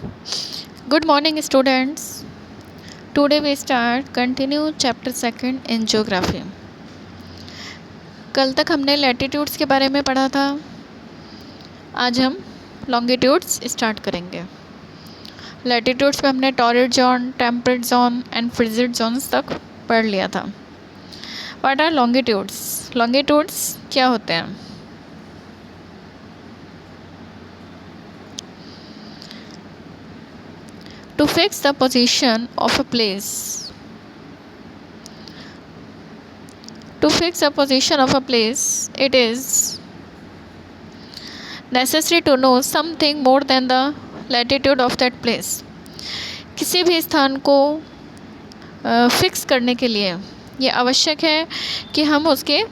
Good morning, students. Today we continue chapter 2 in geography. कल तक हमने लैटिट्यूड्स के बारे में पढ़ा था. आज हम लॉन्गिट्यूड्स स्टार्ट करेंगे. लैटिट्यूड्स में हमने torrid zone, temperate zone and frigid zones तक पढ़ लिया था. What are longitudes? लॉन्गिट्यूड्स क्या होते हैं? To fix the position of a place. To fix the position of a place, it is necessary to know something more than the latitude of that place. किसी भी स्थान को fix करने के लिए ये आवश्यक है कि हम उसके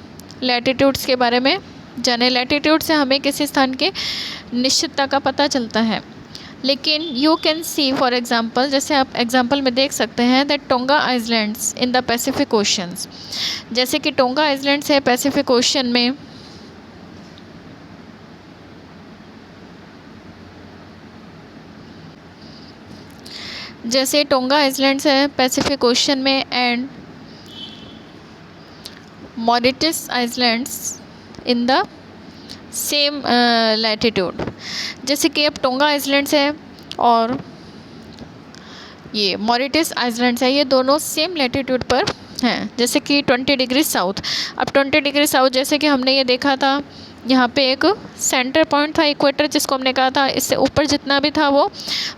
लैटिट्यूड्स के बारे में जानें. लैटिट्यूड से हमें किसी स्थान के निश्चितता का पता चलता है. लेकिन you can see for example, जैसे आप एग्ज़ाम्पल में देख सकते हैं, that Tonga islands in the Pacific oceans. जैसे कि टोंगा आइलैंड्स है पैसिफिक ओशन में. जैसे टोंगा आइलैंड्स है पैसिफिक ओशन में and Mauritius islands in the same latitude. जैसे कि अब टोंगा आइलैंड्स है और ये मॉरिटस आइलैंड्स है, ये दोनों सेम लैटिट्यूड पर हैं. जैसे कि 20 डिग्री साउथ. अब 20 डिग्री साउथ जैसे कि हमने ये देखा था, यहाँ पे एक सेंटर पॉइंट था इक्वेटर, जिसको हमने कहा था इससे ऊपर जितना भी था वो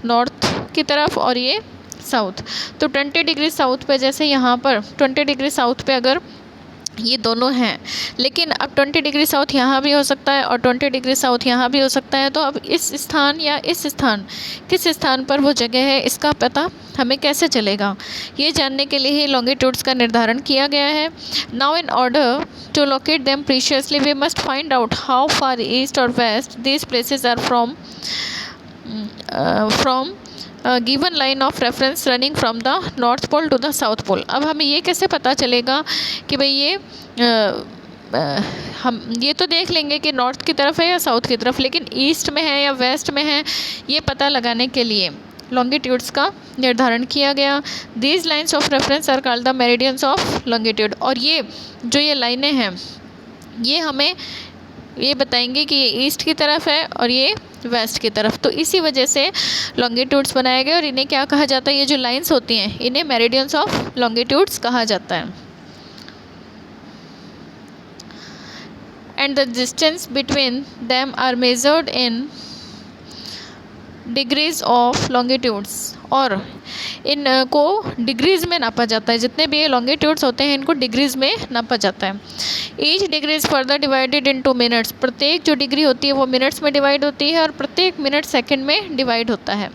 नॉर्थ की तरफ और ये साउथ. तो 20 डिग्री साउथ पे, जैसे यहाँ पर 20 डिग्री साउथ पे अगर ये दोनों हैं, लेकिन अब 20 डिग्री साउथ यहाँ भी हो सकता है और 20 डिग्री साउथ यहाँ भी हो सकता है. तो अब इस स्थान या इस स्थान, किस स्थान पर वो जगह है, इसका पता हमें कैसे चलेगा? ये जानने के लिए ही लॉन्गिट्यूड्स का निर्धारण किया गया है. Now in order to locate them precisely we must find out how far east or west these places are from given line of reference running from the north pole to the south pole. अब हमें ये कैसे पता चलेगा कि भाई ये हम ये तो देख लेंगे कि नॉर्थ की तरफ है या साउथ की तरफ, लेकिन ईस्ट में है या वेस्ट में है, ये पता लगाने के लिए लॉन्गिट्यूड्स का निर्धारण किया गया. These lines of reference are called the meridians of longitude. और ये जो ये लाइनें हैं ये हमें ये बताएंगे कि ये ईस्ट की तरफ है और ये वेस्ट की तरफ. तो इसी वजह से लॉन्गिट्यूड्स बनाए गए और इन्हें क्या कहा जाता है? ये जो लाइंस होती हैं इन्हें मेरिडियंस ऑफ लॉन्गिट्यूड्स कहा जाता है. And the distance between them are measured in degrees of longitudes. और इनको डिग्रीज़ में नापा जाता है. जितने भी ये लॉन्गिट्यूड्स होते हैं इनको डिग्रीज़ में नापा जाता है. Each degree is further divided into minutes. प्रत्येक जो डिग्री होती है वो मिनट्स में डिवाइड होती है और प्रत्येक मिनट सेकंड में डिवाइड होता है.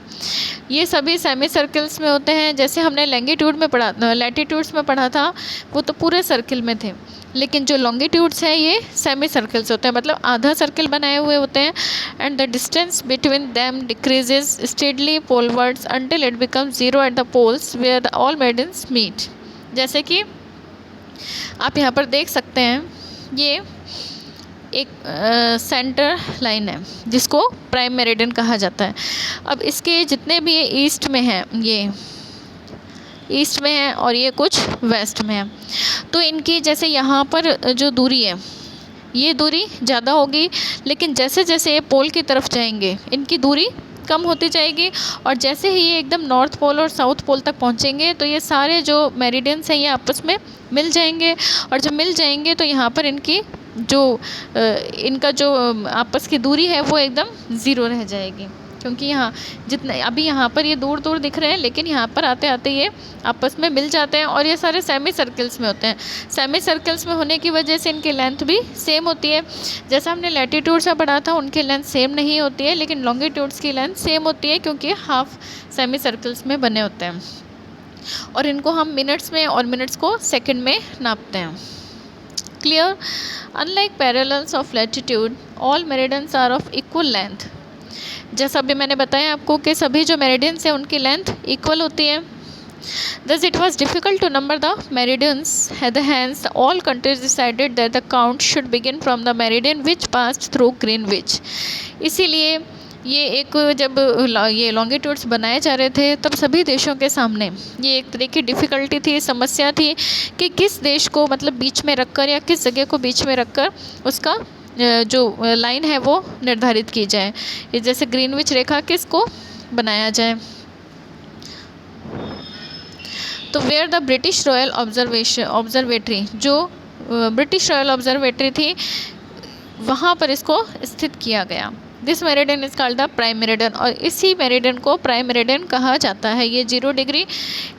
ये सभी सेमी सर्कल्स में होते हैं. जैसे हमने लैंगिट्यूड में पढ़ा, लैटिट्यूड्स में पढ़ा था, वो तो पूरे सर्किल में थे, लेकिन जो लॉन्गिट्यूड्स हैं ये सेमी सर्कल्स होते हैं, मतलब आधा सर्किल बनाए हुए होते हैं. And the distance between them decreases steadily polewards until it becomes zero at the poles where the all meridians meet. जैसे कि आप यहाँ पर देख सकते हैं, ये एक सेंटर लाइन है जिसको प्राइम मेरिडियन कहा जाता है. अब इसके जितने भी ये ईस्ट में हैं, ये ईस्ट में है और ये कुछ वेस्ट में है, तो इनकी जैसे यहाँ पर जो दूरी है ये दूरी ज़्यादा होगी, लेकिन जैसे जैसे ये पोल की तरफ जाएंगे इनकी दूरी कम होती जाएगी. और जैसे ही ये एकदम नॉर्थ पोल और साउथ पोल तक पहुँचेंगे तो ये सारे जो मेरिडियंस हैं ये आपस में मिल जाएंगे. और जब मिल जाएंगे तो यहाँ पर इनकी जो इनका जो आपस की दूरी है वो एकदम ज़ीरो रह जाएगी, क्योंकि यहाँ जितने अभी यहाँ पर ये दूर दूर दिख रहे हैं, लेकिन यहाँ पर आते आते ये आपस में मिल जाते हैं. और ये सारे सेमी सर्कल्स में होते हैं. सेमी सर्कल्स में होने की वजह से इनकी लेंथ भी सेम होती है. जैसा हमने लैटिट्यूड से पढ़ा था उनकी लेंथ सेम नहीं होती है, लेकिन लॉन्गिट्यूड्स की लेंथ सेम होती है, क्योंकि हाफ सेमी सर्कल्स में बने होते हैं. और इनको हम मिनट्स में और मिनट्स को सेकेंड में नापते हैं. Clear? Unlike parallels of latitude all meridians are of equal length. जैसा अभी मैंने बताया आपको कि सभी जो मेरिडियंस हैं उनकी लेंथ इक्वल होती है. Thus it was difficult to number the meridians. Hence, all countries decided that the count should begin from the meridian which passed through Greenwich. इसीलिए ये एक जब ये लॉन्गिट्यूड्स बनाए जा रहे थे तब सभी देशों के सामने ये एक तरह की डिफ़िकल्टी थी, समस्या थी कि किस देश को मतलब बीच में रखकर या किस जगह को बीच में रखकर उसका जो लाइन है वो निर्धारित की जाए। ये जैसे ग्रीनविच रेखा किसको बनाया जाए। तो where the British Royal Observatory, जो ब्रिटिश रॉयल ऑब्जर्वेटरी थी वहाँ पर इसको स्थित किया गया। This meridian is called the prime meridian, और इसी मेरिडियन को प्राइम मेरिडियन कहा जाता है। ये 0 डिग्री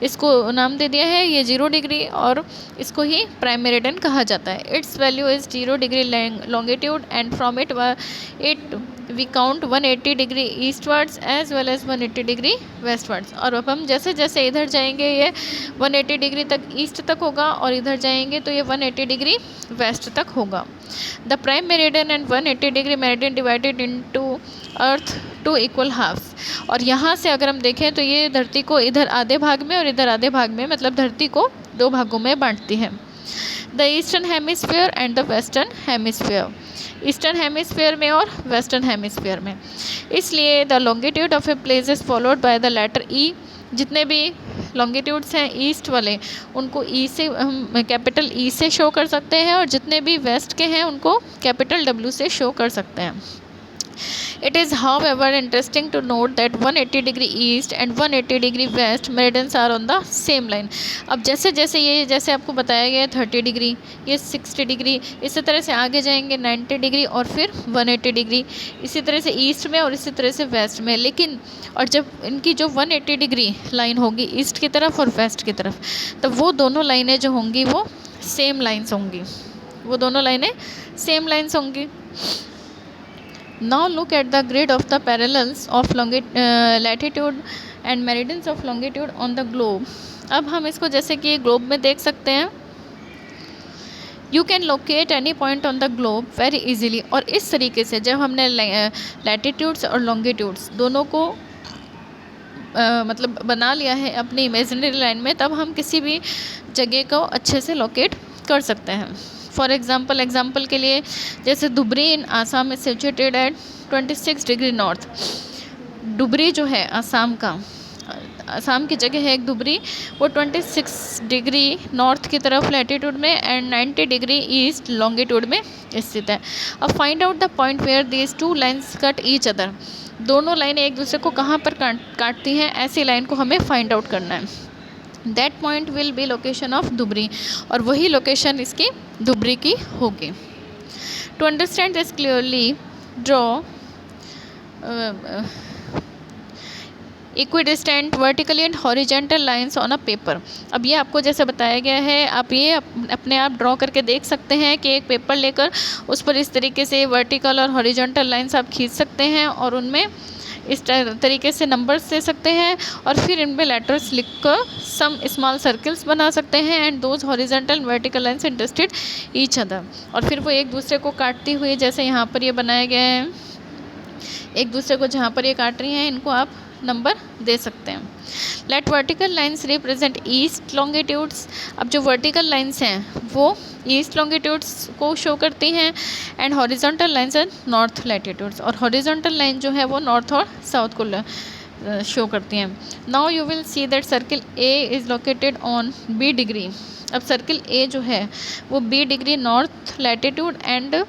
इसको नाम दे दिया है, ये 0 डिग्री, और इसको ही प्राइम मेरिडियन कहा जाता है। Its value is 0 degree longitude and from it we count 180 degree eastwards as well as 180 degree westwards. और अब हम जैसे जैसे इधर जाएंगे ये 180 डिग्री तक ईस्ट तक होगा, और इधर जाएंगे तो ये 180 डिग्री वेस्ट तक होगा। The prime meridian and 180 degree meridian divided into earth two equal halfs. और यहाँ से अगर हम देखें तो ये धरती को इधर आधे भाग में और इधर आधे भाग में, मतलब धरती को 2 भागों में बांटती है। The eastern hemisphere and the western hemisphere, eastern hemisphere में और वेस्टर्न हेमिस्फीयर में। इसलिए the longitude of a place is followed by the letter E. जितने भी लॉन्गिट्यूड्स हैं ईस्ट वाले उनको ई से हम कैपिटल ई से शो कर सकते हैं, और जितने भी वेस्ट के हैं उनको कैपिटल डब्ल्यू से शो कर सकते हैं। It is however interesting to note that 180 degree east and 180 degree west meridians are on the same line। अब जैसे जैसे ये जैसे आपको बताया गया 30 डिग्री, ये 60 डिग्री, इसी तरह से आगे जाएंगे 90 डिग्री और फिर 180 डिग्री, इसी तरह से ईस्ट में और इसी तरह से वेस्ट में। लेकिन और जब इनकी जो 180 डिग्री लाइन होगी ईस्ट की तरफ और वेस्ट की तरफ, तब वो दोनों लाइनें जो होंगी वो सेम लाइन्स होंगी, वो दोनों लाइनें सेम लाइन्स होंगी। Now look at the grid of the parallels of latitude and meridians of longitude on the globe। अब हम इसको जैसे कि ग्लोब में देख सकते हैं। You can locate any point on the globe very easily। और इस तरीके से जब हमने लैटिट्यूड्स और लॉन्गिट्यूड्स दोनों को मतलब बना लिया है अपनी इमेजिनरी लाइन में, तब हम किसी भी जगह को अच्छे से लोकेट कर सकते हैं। फॉर एग्ज़ाम्पल के लिए जैसे धुबरी इन आसाम में situated at 26 degree north. Dhubri जो है आसाम की जगह है एक धुबरी, वो 26 डिग्री नॉर्थ की तरफ लैटिट्यूड में एंड 90 डिग्री ईस्ट लॉन्गिट्यूड में स्थित है। अब find out the point where these 2 lines cut each other. दोनों लाइनें एक दूसरे को कहाँ पर काटती हैं, ऐसी लाइन को हमें फाइंड आउट करना है। That point will be location of Dhubri, और वही लोकेशन इसकी धुबरी की होगी। To understand this clearly draw equidistant vertically and horizontal lines on a paper. अब ये आपको जैसे बताया गया है, आप ये अपने आप ड्रॉ करके देख सकते हैं कि एक पेपर लेकर उस पर इस तरीके से वर्टिकल और हॉरिजेंटल लाइंस आप खींच सकते हैं, और उनमें इस तरीके से नंबर्स दे सकते हैं, और फिर इनमें लेटर्स लिखकर सम स्मॉल सर्कल्स बना सकते हैं and those horizontal vertical lines interested each other. और फिर वो एक दूसरे को काटती हुई, जैसे यहाँ पर ये बनाया गया है, एक दूसरे को जहाँ पर ये काट रही हैं इनको आप नंबर दे सकते हैं। Let vertical lines represent east longitudes. अब जो वर्टिकल लाइंस हैं वो ईस्ट लॉन्गिट्यूड्स को शो करती हैं and horizontal lines and north latitudes, और हॉरिजॉन्टल लाइन जो है वो नॉर्थ और साउथ को शो करती हैं। Now you will see that circle A is located on B degree. अब सर्किल ए जो है वो B degree north latitude and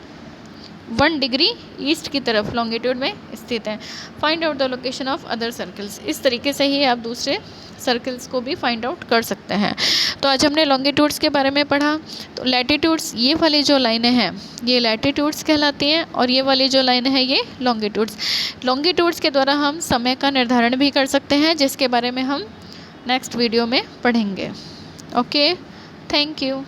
1 degree east की तरफ लॉन्गिट्यूड में स्थित है। Find out the location of other circles. इस तरीके से ही आप दूसरे सर्कल्स को भी फाइंड आउट कर सकते हैं। तो आज हमने लॉन्गिट्यूड्स के बारे में पढ़ा। तो लैटिट्यूड्स, ये वाली जो लाइनें हैं ये लैटिट्यूड्स कहलाती हैं, और ये वाली जो लाइनें हैं ये लॉन्गिट्यूड्स। लॉन्गिट्यूड्स के द्वारा हम समय का निर्धारण भी कर सकते हैं, जिसके बारे में हम नेक्स्ट वीडियो में पढ़ेंगे। Okay, thank you.